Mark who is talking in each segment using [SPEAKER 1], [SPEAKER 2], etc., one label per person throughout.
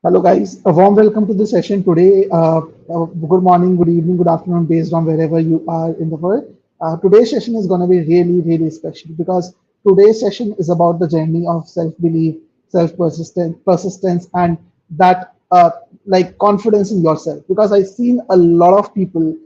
[SPEAKER 1] Hello, guys. A warm welcome to the session today. Good morning, good evening, good afternoon, based on wherever you are in the world. Today's session is going to be really, really special because today's session is about the journey of self-belief, persistence, and that like confidence in yourself. Because I've seen a lot of people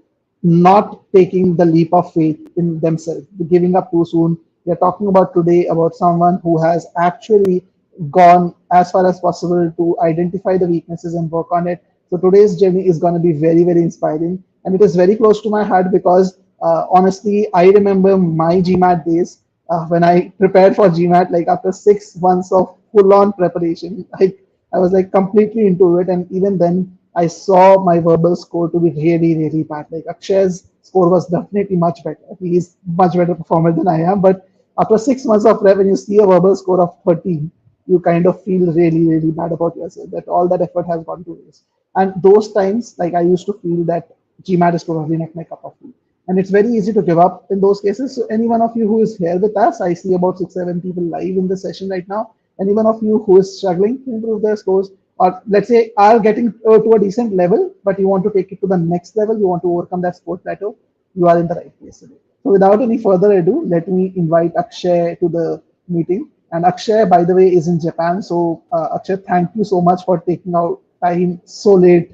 [SPEAKER 1] not taking the leap of faith in themselves, giving up too soon. We are talking about today about someone who has actually gone as far as possible to identify the weaknesses and work on it. So today's journey is going to be very, very inspiring, and it is very close to my heart because honestly, I remember my GMAT days when I prepared for GMAT. Like after 6 months of full-on preparation, I was like completely into it, and even then, I saw my verbal score to be really, really bad. Like Akshay's score was definitely much better. He is much better performer than I am, but after 6 months of prep, when you see a verbal score of 13, you kind of feel really, really bad about yourself that all that effort has gone to waste. And those times, like I used to feel that GMAT is probably not my cup of tea. And it's very easy to give up in those cases. So any one of you who is here with us, I see about 6, 7 people live in the session right now. Any one of you who is struggling to improve their scores, or let's say are getting to a decent level, but you want to take it to the next level, you want to overcome that sport plateau, you are in the right place today. So without any further ado, let me invite Akshay to the meeting. And Akshay, by the way, is in Japan. So Akshay, thank you so much for taking out time so late.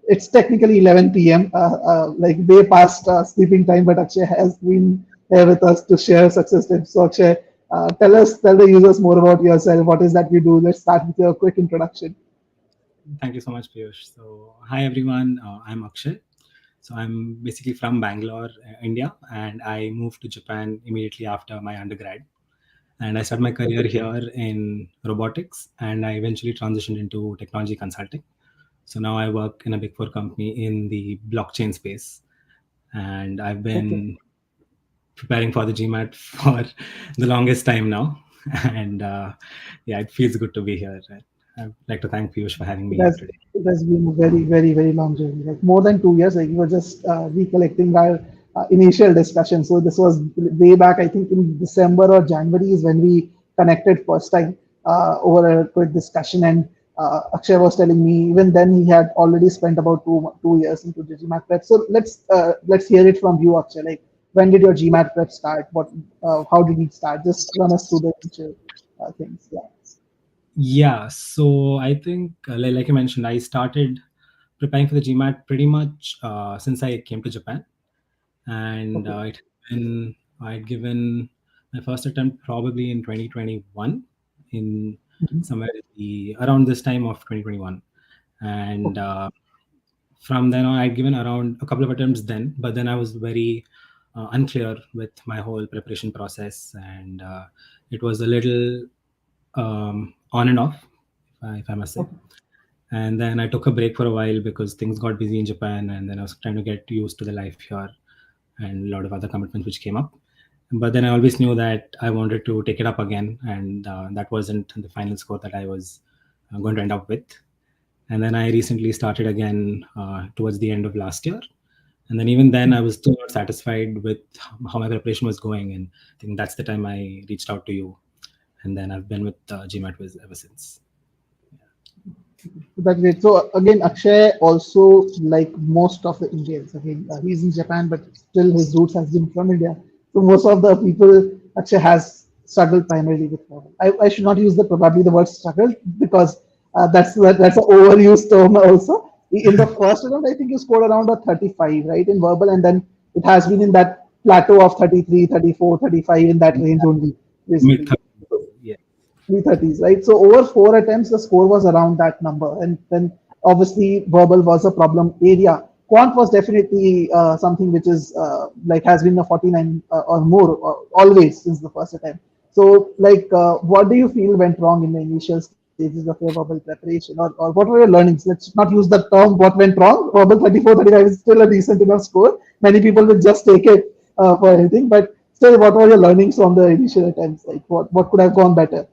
[SPEAKER 1] It's technically 11 p.m., like way past sleeping time, but Akshay has been here with us to share success tips. So Akshay, tell the users more about yourself. What is that you do? Let's start with your quick introduction.
[SPEAKER 2] Thank you so much, Piyush. So, hi everyone. I'm Akshay. So, I'm basically from Bangalore, India, and I moved to Japan immediately after my undergrad. And I started my career here in robotics, and I eventually transitioned into technology consulting. So now I work in a big four company in the blockchain space, and I've
[SPEAKER 1] Okay.
[SPEAKER 2] been preparing for the GMAT for the longest time now. And yeah, it feels good to be here. I'd like to thank Piyush for having me
[SPEAKER 1] It
[SPEAKER 2] here
[SPEAKER 1] has
[SPEAKER 2] today.
[SPEAKER 1] it has been a very, very, very long journey, like more than 2 years. Like you were just recollecting our initial discussion. So this was way back, I think in December or January is when we connected first time over a quick discussion. And Akshay was telling me even then he had already spent about 2 years into the GMAT prep. So let's hear it from you, Akshay. Like when did your GMAT prep start? What how did it start? Just run us through the initial things. Yeah.
[SPEAKER 2] Yeah, so I think, like you mentioned, I started preparing for the GMAT pretty much since I came to Japan, and
[SPEAKER 1] Okay.
[SPEAKER 2] I'd given my first attempt probably in 2021, in
[SPEAKER 1] Mhm.
[SPEAKER 2] somewhere around this time of 2021, and
[SPEAKER 1] Okay.
[SPEAKER 2] from then on, I'd given around a couple of attempts then, but then I was very unclear with my whole preparation process, and it was a little on and off, if I must say.
[SPEAKER 1] Okay.
[SPEAKER 2] And then I took a break for a while because things got busy in Japan, and then I was trying to get used to the life here and a lot of other commitments which came up. But then I always knew that I wanted to take it up again, and that wasn't the final score that I was going to end up with. And then I recently started again towards the end of last year. And then even then, I was still not satisfied with how my preparation was going. And I think that's the time I reached out to you. And then I've been with GMAT Wiz ever since.
[SPEAKER 1] That's great. So again, Akshay also like most of the Indians. Again, he's in Japan, but still his roots has been from India. So most of the people Akshay has struggled primarily with problem. I should not use the probably the word struggle because that's an overused term also. In the first round, I think you scored around a 35, right, in verbal, and then it has been in that plateau of 33, 34, 35 in that range only,
[SPEAKER 2] Mid
[SPEAKER 1] basically.
[SPEAKER 2] 30s.
[SPEAKER 1] So,
[SPEAKER 2] Yeah.
[SPEAKER 1] 330s, right? So over 4 attempts, the score was around that number. And then obviously verbal was a problem area. Quant was definitely something which is like has been a 49 or more always since the first attempt. So like, what do you feel went wrong in the initial stages of your verbal preparation, or what were your learnings? Let's not use the term what went wrong. Verbal 34, 35 is still a decent enough score. Many people will just take it for anything, but still, what were your learnings from the initial attempts? Like what could have gone better?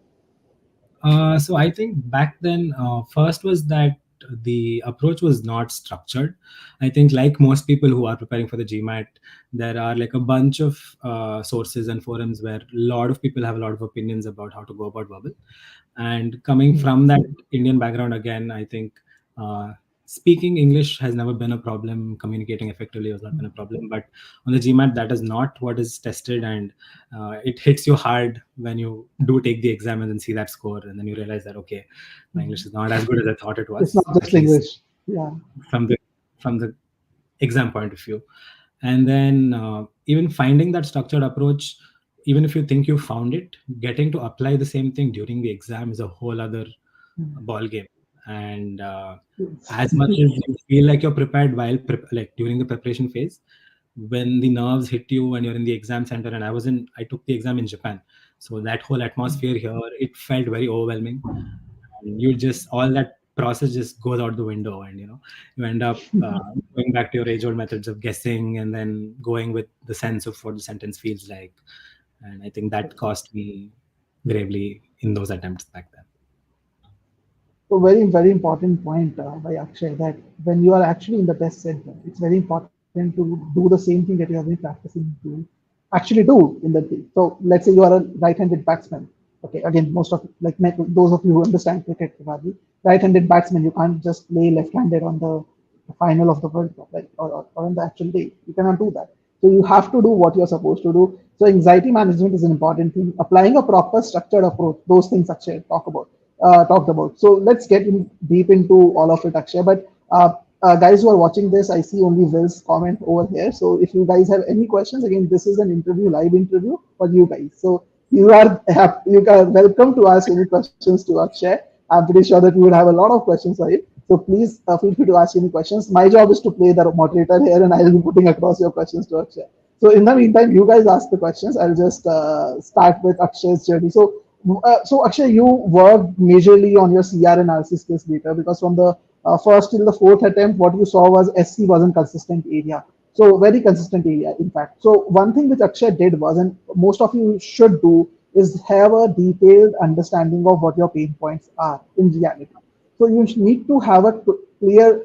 [SPEAKER 2] So I think back then, first was that the approach was not structured. I think, like most people who are preparing for the GMAT, there are like a bunch of sources and forums where a lot of people have a lot of opinions about how to go about verbal. And coming from that Indian background, again, I think uh, speaking English has never been a problem. Communicating effectively has not been a problem. But on the GMAT, that is not what is tested, and it hits you hard when you do take the exam and then see that score, and then you realize that okay, my English is not as good as I thought it
[SPEAKER 1] It's not
[SPEAKER 2] was,
[SPEAKER 1] just
[SPEAKER 2] at least
[SPEAKER 1] English. Yeah.
[SPEAKER 2] from the exam point of view. And then even finding that structured approach, even if you think you found it, getting to apply the same thing during the exam is a whole other ball game. And
[SPEAKER 1] Yes.
[SPEAKER 2] as much as you feel like you're prepared while like during the preparation phase, when the nerves hit you when you're in the exam center, and I took the exam in Japan, so that whole atmosphere here, it felt very overwhelming. And you just, all that process just goes out the window, and you end up going back to your age old methods of guessing and then going with the sense of what the sentence feels like. And I think that cost me gravely in those attempts back then.
[SPEAKER 1] So very, very important point by Akshay, that when you are actually in the test center, it's very important to do the same thing that you have been practicing to actually do in the day. So let's say you are a right-handed batsman. Okay, again, most of those of you who understand cricket probably, right-handed batsman, you can't just play left-handed on the final of the World Cup, right? Or on the actual day. You cannot do that. So you have to do what you're supposed to do. So anxiety management is an important thing. Applying a proper structured approach, those things Akshay talked about. So let's get deep into all of it, Akshay. But guys who are watching this, I see only Will's comment over here. So if you guys have any questions, again, this is an interview, live interview for you guys. So you are welcome to ask any questions to Akshay. I'm pretty sure that we would have a lot of questions for him. So please feel free to ask any questions. My job is to play the moderator here, and I'll be putting across your questions to Akshay. So in the meantime, you guys ask the questions. I'll just start with Akshay's journey. So Akshay, you worked majorly on your CR and RC skills later, because from the first till the fourth attempt, what you saw was SC wasn't consistent area. So very consistent area, in fact. So one thing which Akshay did was, and most of you should do, is have a detailed understanding of what your pain points are in reality. So you need to have a clear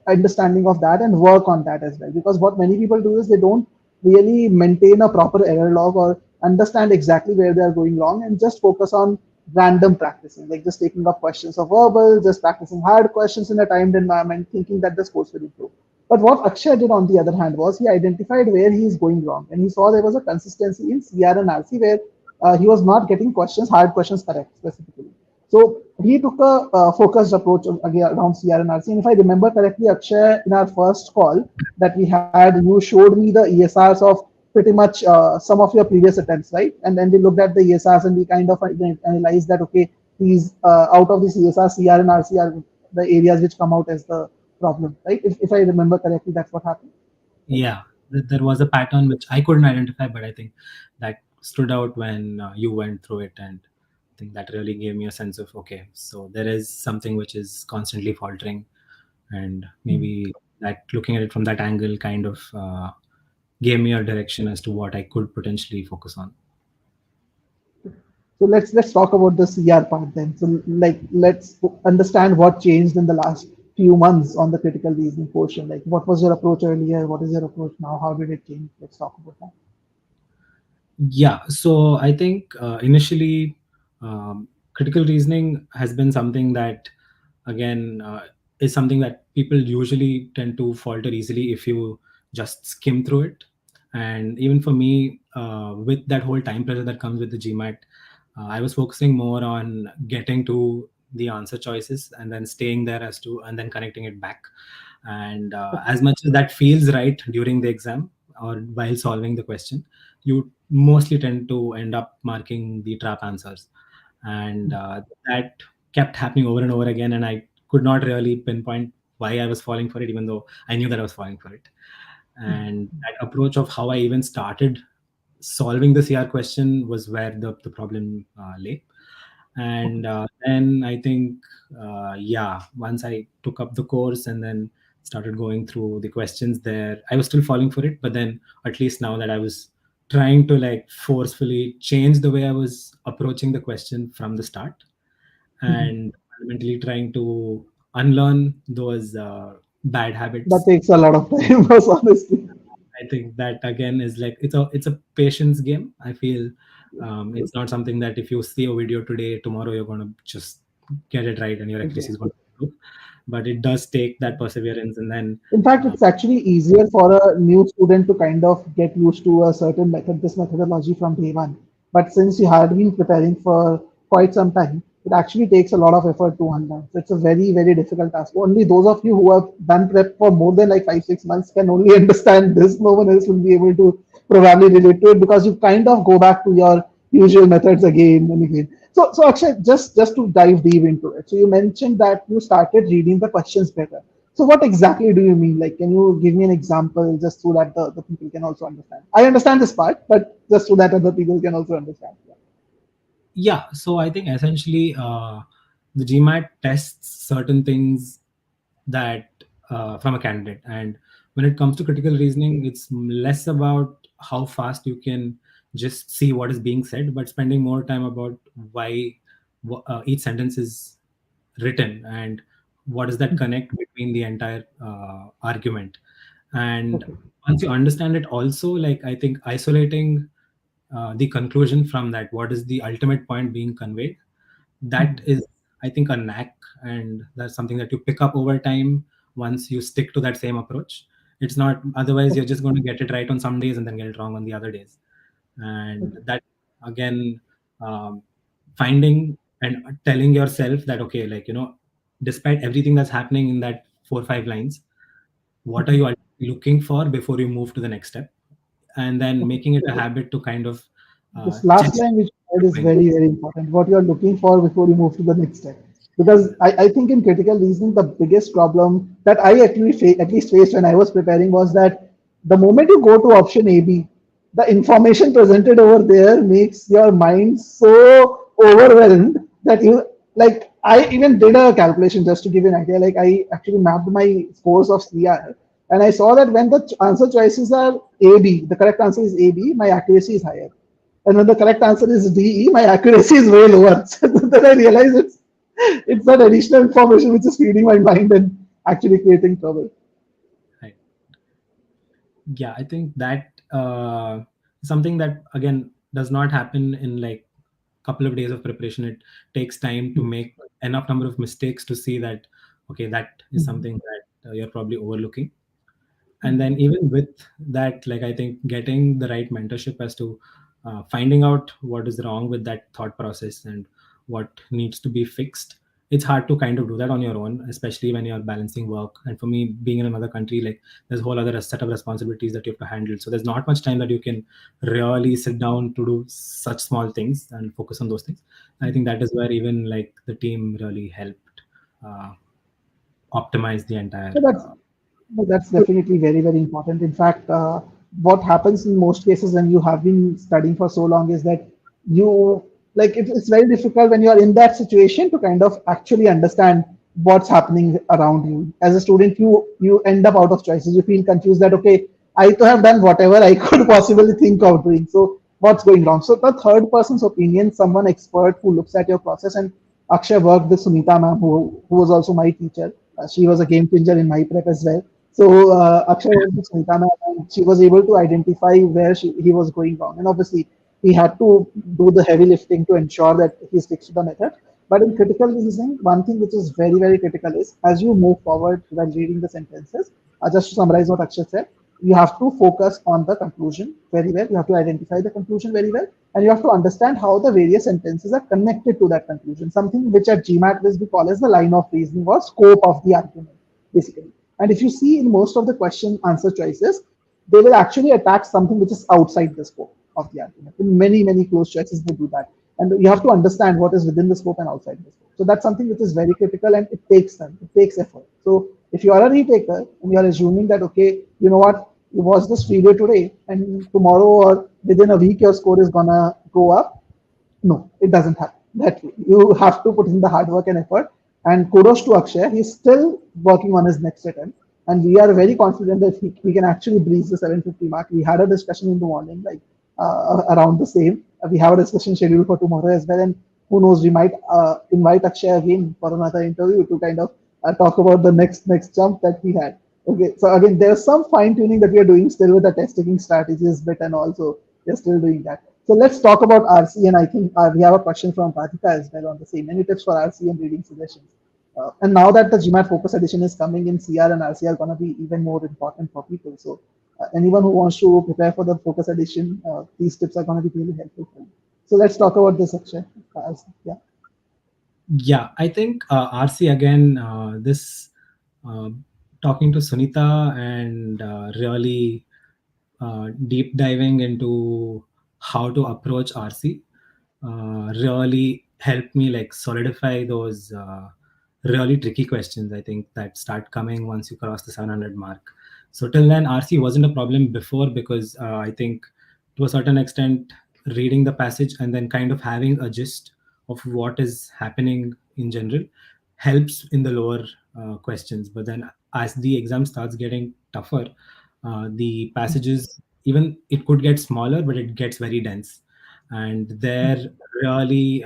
[SPEAKER 1] understanding of that and work on that as well. Because what many people do is they don't really maintain a proper error log or understand exactly where they are going wrong, and just focus on random practicing, like just taking up questions of verbal, just practicing hard questions in a timed environment, thinking that the scores will improve. But what Akshay did on the other hand was he identified where he is going wrong, and he saw there was a consistency in CR and RC where he was not getting hard questions correct specifically. So he took a focused approach again around CR and RC. And if I remember correctly, Akshay, in our first call that we had, you showed me the ESRs of pretty much some of your previous attempts, right? And then we looked at the ESRs and we kind of analyzed that, okay, these out of these ESRs, CR and RC are the areas which come out as the problem, right? If I remember correctly, that's what happened.
[SPEAKER 2] Yeah, there was a pattern which I couldn't identify, but I think that stood out when you went through it, and I think that really gave me a sense of okay, so there is something which is constantly faltering, and maybe that looking at it from that angle kind of gave me a direction as to what I could potentially focus on.
[SPEAKER 1] So let's talk about the CR part then. So like let's understand what changed in the last few months on the critical reasoning portion. Like what was your approach earlier? What is your approach now? How did it change? Let's talk about that.
[SPEAKER 2] Yeah, so I think initially critical reasoning has been something that, again, is something that people usually tend to falter easily if you just skim through it. And even for me, with that whole time pressure that comes with the GMAT, I was focusing more on getting to the answer choices and then staying there as to, and then connecting it back. And as much as that feels right during the exam or while solving the question, you mostly tend to end up marking the trap answers. And that kept happening over and over again. And I could not really pinpoint why I was falling for it, even though I knew that I was falling for it. And that approach of how I even started solving the CR question was where the problem lay. And then I think, yeah, once I took up the course and then started going through the questions there, I was still falling for it. But then at least now that I was trying to like forcefully change the way I was approaching the question from the start, and fundamentally trying to unlearn those bad
[SPEAKER 1] That
[SPEAKER 2] habits.
[SPEAKER 1] takes a lot of time, boss, honestly.
[SPEAKER 2] I think that again is like it's a patience game. I feel it's not something that if you see a video today, tomorrow you're going to just get it right and your accuracy is
[SPEAKER 1] Exactly.
[SPEAKER 2] going to improve. But it does take that perseverance, and then
[SPEAKER 1] In fact,
[SPEAKER 2] uh,
[SPEAKER 1] it's actually easier for a new student to kind of get used to a certain method, this methodology from day one. But since you had been preparing for quite some time, it actually takes a lot of effort to unlearn. So it's a very, very difficult task. Only those of you who have done prep for more than like 5, 6 months can only understand this. No one else will be able to probably relate to it because you kind of go back to your usual methods again and again. So Akshay, just to dive deep into it. So you mentioned that you started reading the questions better. So what exactly do you mean? Like, can you give me an example just so that the people can also understand? I understand this part, but just so that other people can also understand. Yeah.
[SPEAKER 2] yeah, so I think essentially the GMAT tests certain things that from a candidate, and when it comes to critical reasoning, it's less about how fast you can just see what is being said, but spending more time about why each sentence is written and what is that
[SPEAKER 1] Mhm.
[SPEAKER 2] connect between the entire argument. And
[SPEAKER 1] Okay.
[SPEAKER 2] once you understand it also, like I think isolating the conclusion from that, what is the ultimate point being conveyed, that
[SPEAKER 1] Mhm.
[SPEAKER 2] is, I think, a knack, and that's something that you pick up over time once you stick to that same approach. It's not otherwise you're
[SPEAKER 1] Okay.
[SPEAKER 2] just going to get it right on some days and then get it wrong on the other days. And
[SPEAKER 1] Okay.
[SPEAKER 2] that again, um, finding and telling yourself that okay, like despite everything that's happening in that 4 or 5 lines, what are
[SPEAKER 1] Mhm.
[SPEAKER 2] you looking for before you move to the next step, and then
[SPEAKER 1] Okay.
[SPEAKER 2] making it a habit to kind of
[SPEAKER 1] This
[SPEAKER 2] check
[SPEAKER 1] last line which you said is
[SPEAKER 2] going.
[SPEAKER 1] very, very important. What you are looking for before you move to the next step. Because I think in critical reasoning, the biggest problem that I actually at least faced when I was preparing was that the moment you go to option AB, the information presented over there makes your mind so overwhelmed that you like. I even did a calculation just to give you an idea. Like I actually mapped my scores of CR, and I saw that when the answer choices are AB, the correct answer is AB, my accuracy is higher. And when the correct answer is DE, my accuracy is way lower. So then I realized it's that additional information which is feeding my mind and actually creating trouble.
[SPEAKER 2] Right. Yeah, I think that something that again does not happen in like couple of days of preparation. It takes time to make enough number of mistakes to see that okay, that is
[SPEAKER 1] Mhm.
[SPEAKER 2] something that you're probably overlooking. And
[SPEAKER 1] Mhm.
[SPEAKER 2] then even with that, like I think getting the right mentorship as to finding out what is wrong with that thought process and what needs to be fixed. It's hard to kind of do that on your own, especially when you're balancing work, and for me being in another country, like there's a whole other set of responsibilities that you have to handle, so there's not much time that you can really sit down to do such small things and focus on those things. I think that is where even like the team really helped uh, optimize the entire
[SPEAKER 1] So that's definitely very, very important. In fact, what happens in most cases when you have been studying for so long is that you like it's very difficult when you are in that situation to kind of actually understand what's happening around you. As a student, you end up out of choices. You feel confused that okay, I to have done whatever I could possibly think of doing. So what's going wrong? So the third person's opinion, someone expert who looks at your process, and Akshay worked with Sunita ma'am, who was also my teacher. She was a game changer in my prep as well. So Akshay worked with Smita ma'am, and she was able to identify where he was going wrong. And obviously, he had to do the heavy lifting to ensure that he sticks to the method. But in critical reasoning, one thing which is very, very critical is as you move forward while reading the sentences, just to summarize what Akshay said, you have to focus on the conclusion very well. You have to identify the conclusion very well. And you have to understand how the various sentences are connected to that conclusion. Something which at GMAT we call as the line of reasoning or scope of the argument, basically. And if you see in most of the question answer choices, they will actually attack something which is outside the scope of the argument. In many, many close choices, they do that. And you have to understand what is within the scope and outside the scope. So that's something which is very critical and it takes time, it takes effort. So if you are a retaker and you are assuming that, okay, you know what, you watch this video today and tomorrow or within a week your score is gonna go up, no, it doesn't happen that way. You have to put in the hard work and effort. And kudos to Akshay. He's still working on his next attempt. And we are very confident that we can actually breach the 750 mark. We had a discussion in the morning, like around the same. We have a discussion scheduled for tomorrow as well. And who knows, we might invite Akshay again for another interview to kind of talk about the next jump that we had. Okay, so again, there's some fine tuning that we are doing still with the test taking strategies bit, and also we're still doing that. So let's talk about RC, and I think we have a question from Pratika as well on the same. Any tips for RC and reading suggestions? And now that the GMAT Focus Edition is coming in, CR and RC are going to be even more important for people. So anyone who wants to prepare for the Focus Edition, these tips are going to be really helpful for you. So let's talk about this, Akshay. Yeah.
[SPEAKER 2] Yeah, I think RC again, this uh, talking to Sunita and really deep diving into how to approach RC really helped me like solidify those really tricky questions. I think that start coming once you cross the 700 mark. So till then, RC wasn't a problem before because I think to a certain extent, reading the passage and then kind of having a gist of what is happening in general helps in the lower questions. But then as the exam starts getting tougher, the passages, even it could get smaller, but it gets very dense. And they're really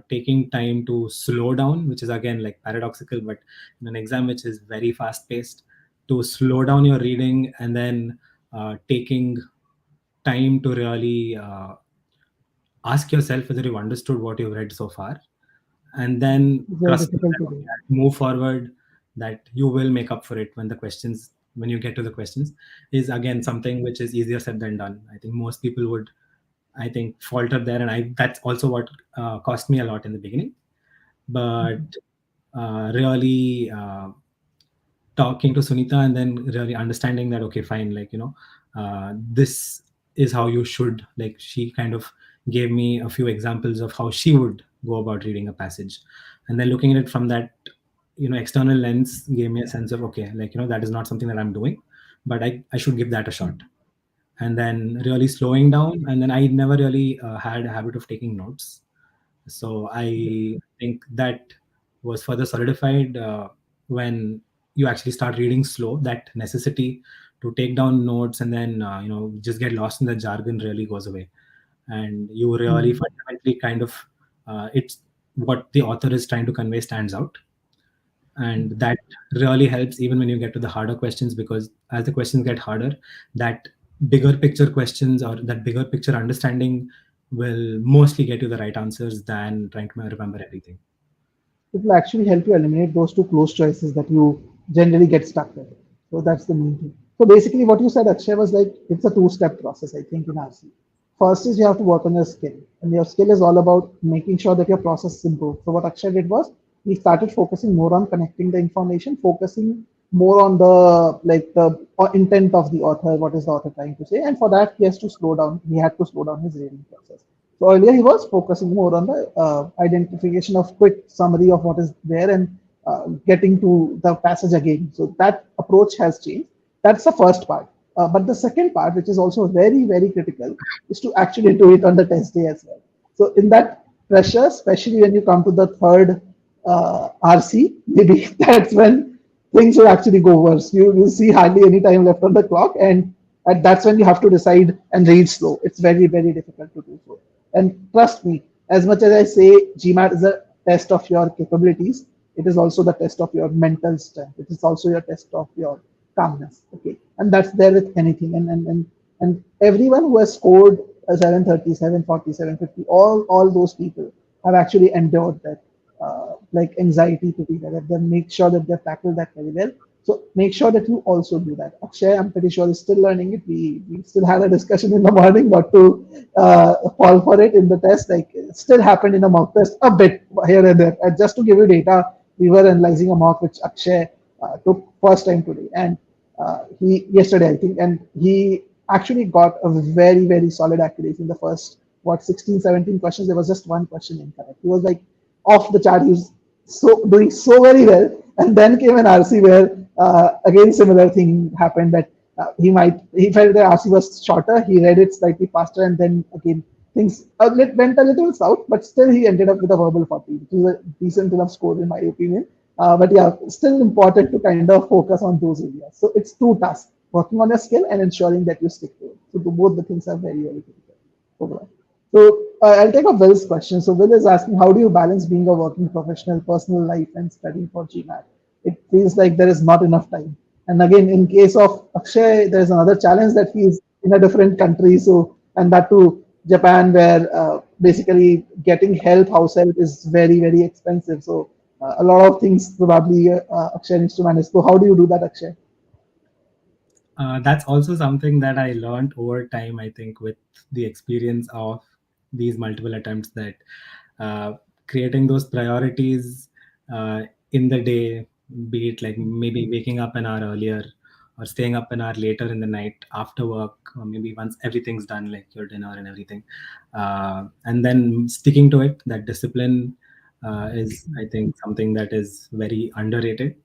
[SPEAKER 2] taking time to slow down, which is again like paradoxical, but in an exam which is very fast paced, to slow down your reading and then taking time to really ask yourself whether you've understood what you've read so far, and then
[SPEAKER 1] Very
[SPEAKER 2] trust
[SPEAKER 1] difficult to
[SPEAKER 2] that
[SPEAKER 1] do.
[SPEAKER 2] move forward, that you will make up for it when the questions, when you get to the questions, is again something which is easier said than done. I think most people would, I think, falter there, and I that's also what cost me a lot in the beginning. But really talking to Sunita and then really understanding that, okay, fine, like, this is how you should, like, she kind of gave me a few examples of how she would go about reading a passage, and then looking at it from that, external lens gave me a sense of, okay, like, that is not something that I'm doing, but I should give that a shot. And then really slowing down, and then I never really had a habit of taking notes, so I think that was further solidified when you actually start reading slow. That necessity to take down notes and then just get lost in the jargon really goes away, and you really
[SPEAKER 1] Hmm.
[SPEAKER 2] fundamentally kind of it's what the author is trying to convey stands out, and that really helps even when you get to the harder questions, because as the questions get harder, that bigger picture questions or that bigger picture understanding will mostly get you the right answers than trying to remember everything.
[SPEAKER 1] It will actually help you eliminate those two close choices that you generally get stuck with. So that's the main thing. So basically, what you said, Akshay, was like it's a two-step process, I think, in RC. First is you have to work on your skill, and your skill is all about making sure that your process is improved. So what Akshay did was he started focusing more on connecting the information, focusing more on the intent of the author, what is the author trying to say, and for that he has to slow down. He had to slow down his reading process. So earlier he was focusing more on the identification of quick summary of what is there and getting to the passage again. So that approach has changed. That's the first part. But the second part, which is also very, very critical, is to actually do it on the test day as well. So in that pressure, especially when you come to the third RC, maybe that's when things will actually go worse. You see hardly any time left on the clock, and that's when you have to decide and read slow. It's very, very difficult to do so. And trust me, as much as I say GMAT is a test of your capabilities, it is also the test of your mental strength. It is also your test of your calmness. Okay, and that's there with anything. And everyone who has scored a 730, 740, 750, all those people have actually endured that like anxiety to be there. They make sure that they've tackled that very well. So make sure that you also do that. Akshay, I'm pretty sure is still learning it. We still had a discussion in the morning not to fall for it in the test. Like it still happened in a mock test a bit here and there. Just to give you data, we were analyzing a mock which Akshay took first time today, and he yesterday I think, and he actually got a very very solid accuracy in the first 16 17 questions. There was just one question incorrect. He was like off the chart. He was so doing so very well, and then came an RC where again similar thing happened that he felt the RC was shorter. He read it slightly faster, and then again things went a little south, but still he ended up with a verbal 40, which is a decent enough score in my opinion. But yeah, still important to kind of focus on those areas. So it's two tasks: working on your skill and ensuring that you stick to it. So both the things are very very critical overall. So I'll take up Will's question. So Will is asking, how do you balance being a working professional, personal life, and studying for GMAT? it feels like there is not enough time. And again, in case of Akshay, there's another challenge that he's in a different country. So, and that too, Japan, where basically getting help, house help is very, very expensive. So, a lot of things probably Akshay needs to manage. So, how do you do that, Akshay?
[SPEAKER 2] That's also something that I learned over time, I think, with the experience of these multiple attempts, that uh, creating those priorities uh, in the day, be it like maybe waking up an hour earlier or staying up an hour later in the night after work, or maybe once everything's done, like your dinner and everything, and then sticking to it. That discipline is, I think, something that is very underrated,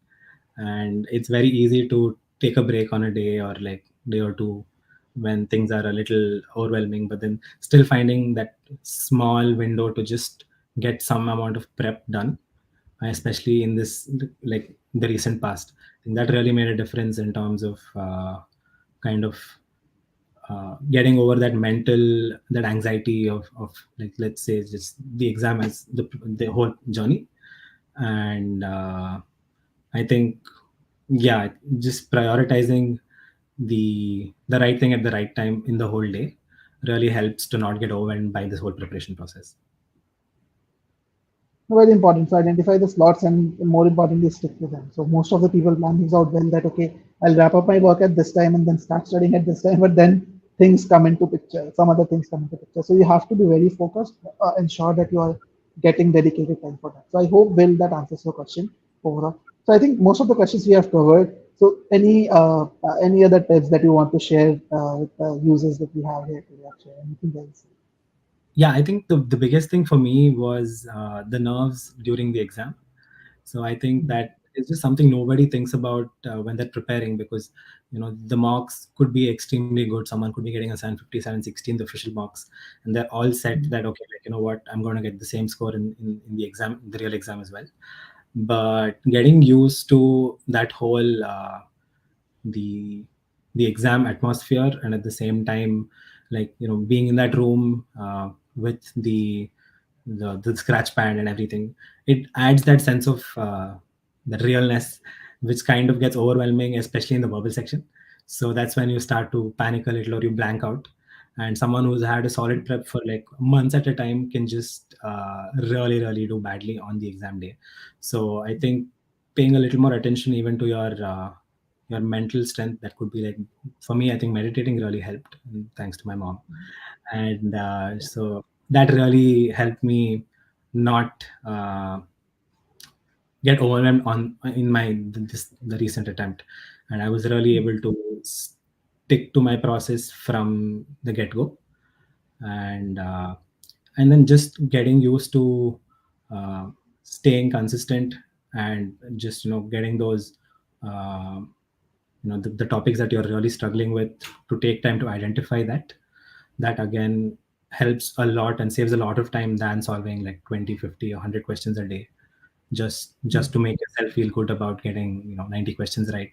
[SPEAKER 2] and it's very easy to take a break on a day or like day or two when things are a little overwhelming, but then still finding that small window to just get some amount of prep done, especially in this, like the recent past. I think that really made a difference in terms of kind of getting over that mental, that anxiety of like, let's say, just the exam as the whole journey. And I think, yeah, just prioritizing the right thing at the right time in the whole day really helps to not get overwhelmed by this whole preparation process.
[SPEAKER 1] Very important. So identify the slots and more importantly, stick to them. So most of the people plan things out well that, okay, I'll wrap up my work at this time and then start studying at this time, but then things come into picture, some other things come into picture. So you have to be very focused, ensure that you are getting dedicated time for that. So I hope, Will, that answers your question overall. So I think most of the questions we have covered. So any other tips that you want to share with the users that we have here today, actually, anything else?
[SPEAKER 2] Yeah, I think the biggest thing for me was the nerves during the exam. So I think that it's just something nobody thinks about when they're preparing, because the marks could be extremely good. Someone could be getting a 757, 16, the official marks, and they're all set that, okay, like, you know what, I'm going to get the same score in the exam, the real exam as well. But getting used to that whole the the exam atmosphere, and at the same time, like, being in that room with the scratch pad and everything, it adds that sense of the realness, which kind of gets overwhelming, especially in the verbal section. So that's when you start to panic a little, or you blank out. And someone who's had a solid prep for like months at a time can just really do badly on the exam day. So I think paying a little more attention even to your mental strength, that could be like, for me, I think meditating really helped, thanks to my mom. And so that really helped me not get overwhelmed on in my this the recent attempt. And I was really able to stick to my process from the get-go. And uh, and then just getting used to uh, staying consistent, and just getting those uh, the topics that you're really struggling with, to take time to identify that again helps a lot and saves a lot of time than solving like 20, 50, or 100 questions a day, just to make yourself feel good about getting 90 questions right.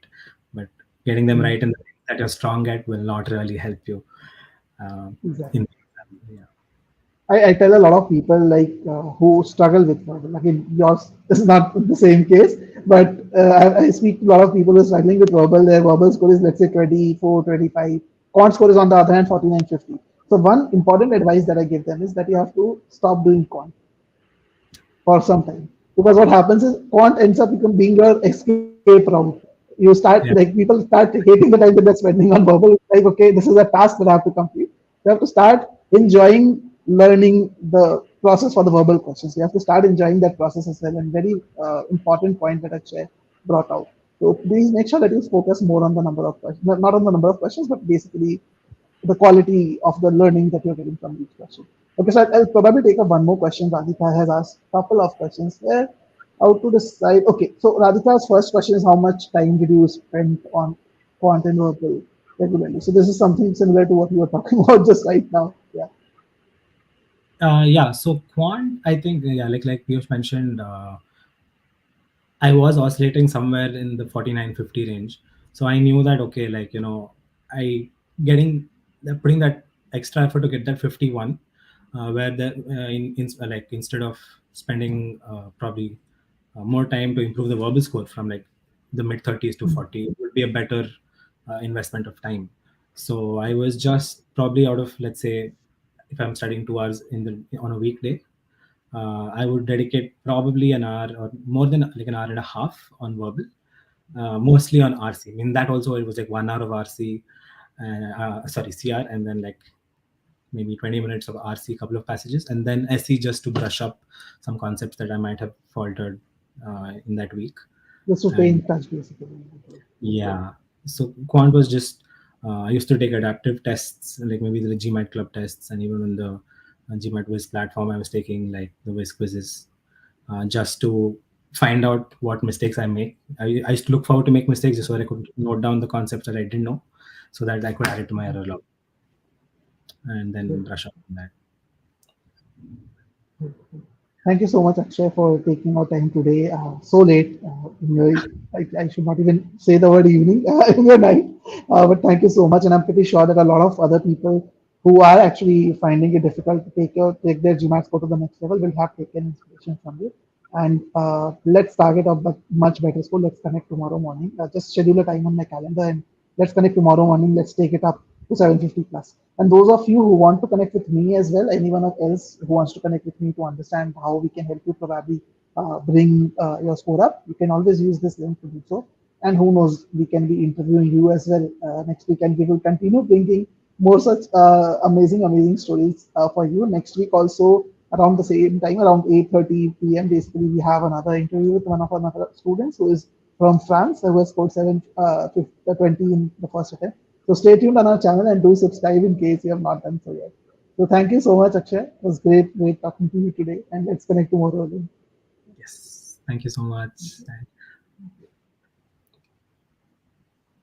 [SPEAKER 2] But getting them
[SPEAKER 1] Mm,
[SPEAKER 2] right in the things that you're strong at will not really help you in
[SPEAKER 1] exactly.
[SPEAKER 2] the exam. Yeah.
[SPEAKER 1] I tell a lot of people like who struggle with verbal. Again, yours is not the same case, but I speak to a lot of people who are struggling with verbal. Their verbal score is, let's say, 24, 25. Quant score is on the other hand 49, 50. So one important advice that I give them is that you have to stop doing quant for some time. Because what happens is quant ends up being your escape route. You start like
[SPEAKER 2] Yeah.
[SPEAKER 1] people start hating the time that they're spending on verbal. Like, okay, this is a task that I have to complete. You have to start enjoying learning the process for the verbal questions. You have to start enjoying that process as well. And very important point that Akshay brought out. So please make sure that you focus more on the number of questions, not on the number of questions, but basically the quality of the learning that you're getting from each question. Okay, so I'll probably take up one more question. Radhika has asked a couple of questions there. How to decide? Okay, so Radhika's first question is how much time did you spend on quant and verbal regularly? So this is something similar to what you were talking about just right now. Yeah.
[SPEAKER 2] Yeah, so quant, I think, yeah, like Piyush mentioned, I was oscillating somewhere in the 49-50 range. So I knew that, okay, like, I getting putting that extra effort to get that 51, where the like, instead of spending probably more time to improve the verbal score from like the mid 30s to 40, it would be a better investment of time. So I was just probably out of, let's say, if I'm studying 2 hours on a weekday, I would dedicate probably an hour or more than like an hour and a half on verbal, mostly on RC. I mean, that also it was like 1 hour of RC, sorry, CR, and then like maybe 20 minutes of RC, couple of passages, and then SE just to brush up some concepts that I might have faltered in that week.
[SPEAKER 1] Just to stay
[SPEAKER 2] And
[SPEAKER 1] in touch, basically.
[SPEAKER 2] yeah, so quant was just I used to take adaptive tests, like maybe the GMAT club tests, and even on the GMAT Wiz platform, I was taking like the Wiz quizzes just to find out what mistakes I make. I used to look forward to make mistakes just so that I could note down the concepts that I didn't know, so that I could add it to my error log and then brush up on that.
[SPEAKER 1] Thank you so much, Akshay, for taking our time today. So late. I should not even say the word evening in the night. But thank you so much. And I'm pretty sure that a lot of other people who are actually finding it difficult to take their GMAT score to the next level will have taken inspiration from you. And let's target a much better score. Let's connect tomorrow morning. Just schedule a time on my calendar and let's connect tomorrow morning. Let's take it up to 750 plus. And those of you who want to connect with me as well, anyone else who wants to connect with me to understand how we can help you probably bring your score up, you can always use this link to do so. And who knows, we can be interviewing you as well next week, and we will continue bringing more such amazing stories for you next week. Also, around the same time, around 8:30 p.m. Basically, we have another interview with one of our students who is from France, who has scored 20 in the first attempt. So stay tuned on our channel and do subscribe in case you have not done so yet. So thank you so much, Akshay. It was great talking to you today. And let's connect tomorrow again.
[SPEAKER 2] Yes, thank you so much.